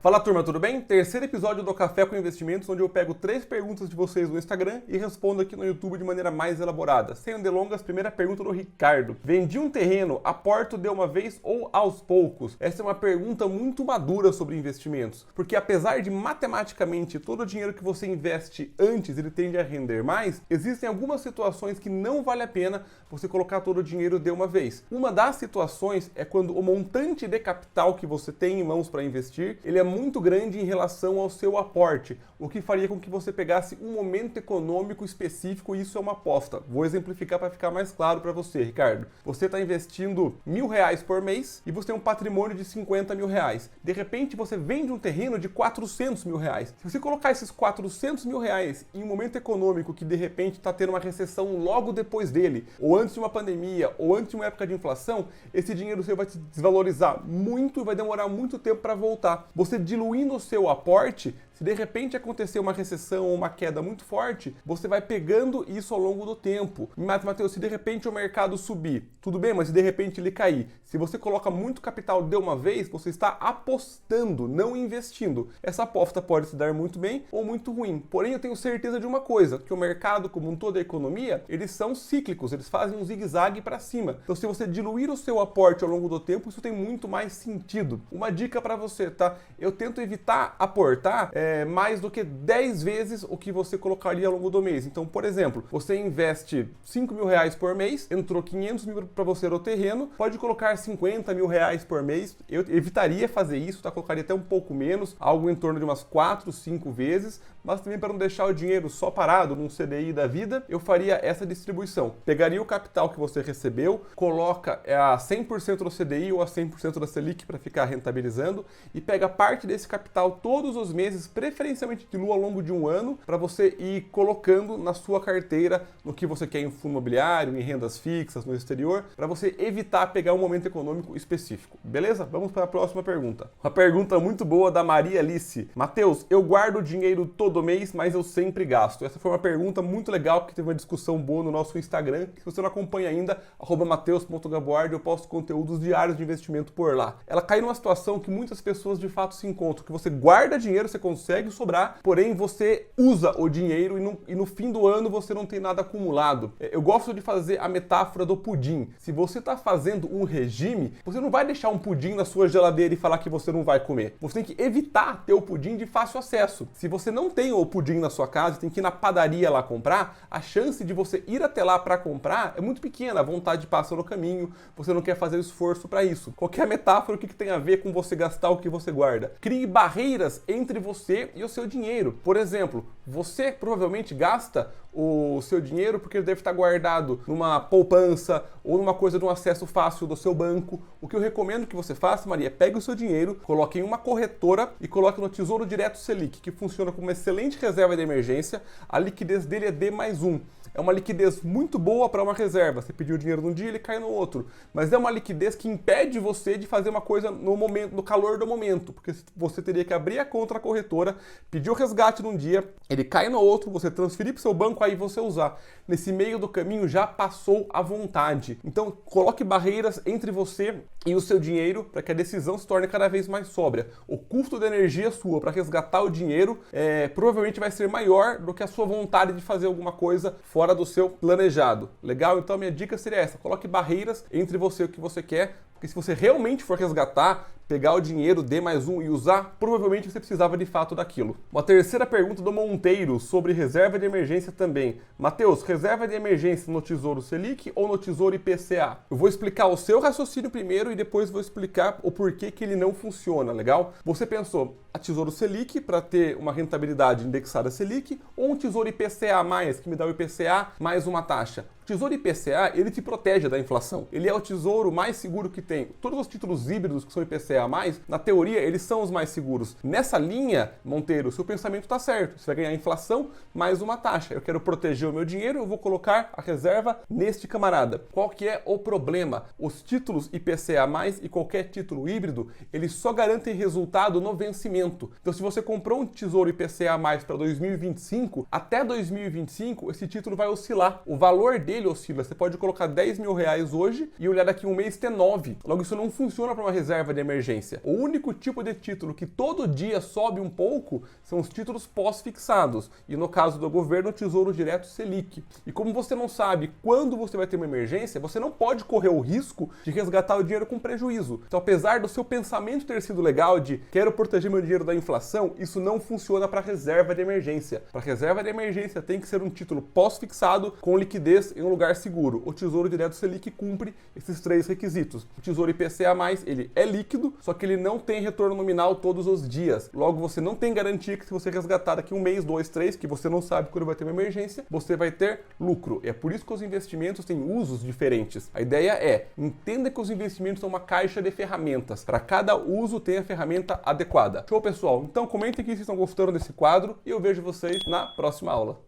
Fala turma, tudo bem? Terceiro episódio do Café com Investimentos, onde eu pego 3 perguntas de vocês no Instagram e respondo aqui no YouTube de maneira mais elaborada. Sem delongas, primeira pergunta do Ricardo. Vendi um terreno, aporto de uma vez ou aos poucos? Essa é uma pergunta muito madura sobre investimentos, porque apesar de matematicamente todo o dinheiro que você investe antes ele tende a render mais, existem algumas situações que não vale a pena você colocar todo o dinheiro de uma vez. Uma das situações é quando o montante de capital que você tem em mãos para investir, ele é muito grande em relação ao seu aporte, o que faria com que você pegasse um momento econômico específico e isso é uma aposta. Vou exemplificar para ficar mais claro para você, Ricardo. Você está investindo R$1.000 por mês e você tem um patrimônio de R$50 mil. De repente você vende um terreno de R$400 mil. Se você colocar esses R$400 mil em um momento econômico que de repente está tendo uma recessão logo depois dele, ou antes de uma pandemia, ou antes de uma época de inflação, esse dinheiro seu vai se desvalorizar muito e vai demorar muito tempo para voltar. Você diluindo o seu aporte, se de repente acontecer uma recessão ou uma queda muito forte, você vai pegando isso ao longo do tempo. Mas, Matheus, se de repente o mercado subir, tudo bem, mas se de repente ele cair, se você coloca muito capital de uma vez, você está apostando, não investindo. Essa aposta pode se dar muito bem ou muito ruim. Porém, eu tenho certeza de uma coisa, que o mercado, como um todo, a economia, eles são cíclicos, eles fazem um zigue-zague para cima. Então, se você diluir o seu aporte ao longo do tempo, isso tem muito mais sentido. Uma dica para você, tá? Eu tento evitar aportar mais do que 10 vezes o que você colocaria ao longo do mês. Então, por exemplo, você investe R$5 mil por mês, entrou R$500 mil para você no terreno, pode colocar R$50 mil por mês. Eu evitaria fazer isso, tá? Colocaria até um pouco menos, algo em torno de umas 4, 5 vezes, mas também para não deixar o dinheiro só parado num CDI da vida, eu faria essa distribuição. Pegaria o capital que você recebeu, coloca a 100% do CDI ou a 100% da Selic para ficar rentabilizando e pega parte desse capital todos os meses, preferencialmente dilua ao longo de um ano, para você ir colocando na sua carteira no que você quer em fundo imobiliário, em rendas fixas, no exterior, para você evitar pegar um momento econômico específico. Beleza? Vamos para a próxima pergunta. Uma pergunta muito boa da Maria Alice. Matheus, eu guardo dinheiro todo mês, mas eu sempre gasto. Essa foi uma pergunta muito legal, que teve uma discussão boa no nosso Instagram. Se você não acompanha ainda, @mateus.gaboard, eu posto conteúdos diários de investimento por lá. Ela caiu numa situação que muitas pessoas de fato se encontram, que você guarda dinheiro, você consegue sobrar, porém você usa o dinheiro e no fim do ano você não tem nada acumulado. Eu gosto de fazer a metáfora do pudim. Se você está fazendo um regime, você não vai deixar um pudim na sua geladeira e falar que você não vai comer. Você tem que evitar ter o pudim de fácil acesso. Se você não tem o pudim na sua casa, tem que ir na padaria lá comprar, a chance de você ir até lá para comprar é muito pequena, a vontade passa no caminho, você não quer fazer esforço para isso. Qualquer metáfora, o que tem a ver com você gastar o que você guarda? Crie barreiras entre você e o seu dinheiro. Por exemplo, você provavelmente gasta o seu dinheiro porque ele deve estar guardado numa poupança ou numa coisa de um acesso fácil do seu banco. O que eu recomendo que você faça, Maria, pegue o seu dinheiro, coloque em uma corretora e coloque no Tesouro Direto Selic, que funciona como uma excelente reserva de emergência. A liquidez dele é D+1. É uma liquidez muito boa para uma reserva. Você pediu dinheiro num dia, ele cai no outro. Mas é uma liquidez que impede você de fazer uma coisa no momento, no calor do momento. Porque você teria que abrir a conta na corretora, pedir o resgate num dia, ele cai no outro, você transferir para o seu banco, aí você usar. Nesse meio do caminho já passou à vontade. Então coloque barreiras entre você e o seu dinheiro para que a decisão se torne cada vez mais sóbria. O custo da energia sua para resgatar o dinheiro provavelmente vai ser maior do que a sua vontade de fazer alguma coisa fora do seu planejado. Legal? Então a minha dica seria essa: coloque barreiras entre você e o que você quer, porque se você realmente for resgatar, pegar o dinheiro D+1 e usar, provavelmente você precisava de fato daquilo. Uma terceira pergunta do Monteiro sobre reserva de emergência também. Matheus, reserva de emergência no Tesouro Selic ou no Tesouro IPCA? Eu vou explicar o seu raciocínio primeiro e depois vou explicar o porquê que ele não funciona, legal? Você pensou a Tesouro Selic para ter uma rentabilidade indexada Selic ou um Tesouro IPCA+, que me dá o IPCA mais uma taxa? O Tesouro IPCA, ele te protege da inflação. Ele é o tesouro mais seguro que tem. Todos os títulos híbridos que são IPCA+, na teoria, eles são os mais seguros. Nessa linha, Monteiro, seu pensamento está certo. Você vai ganhar inflação mais uma taxa. Eu quero proteger o meu dinheiro, eu vou colocar a reserva neste camarada. Qual que é o problema? Os títulos IPCA+, e qualquer título híbrido, eles só garantem resultado no vencimento. Então, se você comprou um Tesouro IPCA+, para 2025, até 2025, esse título vai oscilar. O valor dele oscila. Você pode colocar R$10 mil hoje e olhar daqui um mês ter 9. Logo, isso não funciona para uma reserva de emergência. O único tipo de título que todo dia sobe um pouco são os títulos pós-fixados, e no caso do governo, o Tesouro Direto Selic. E como você não sabe quando você vai ter uma emergência, você não pode correr o risco de resgatar o dinheiro com prejuízo. Então, apesar do seu pensamento ter sido legal de quero proteger meu dinheiro da inflação, isso não funciona para reserva de emergência. Para reserva de emergência tem que ser um título pós-fixado com liquidez em um lugar seguro. O Tesouro Direto Selic cumpre esses 3 requisitos. O Tesouro IPCA+, ele é líquido, só que ele não tem retorno nominal todos os dias. Logo, você não tem garantia que se você resgatar daqui 1 mês, 2, 3, que você não sabe quando vai ter uma emergência, você vai ter lucro. É por isso que os investimentos têm usos diferentes. A ideia é, entenda que os investimentos são uma caixa de ferramentas. Para cada uso tem a ferramenta adequada. Show, pessoal? Então comentem aqui se estão gostando desse quadro e eu vejo vocês na próxima aula.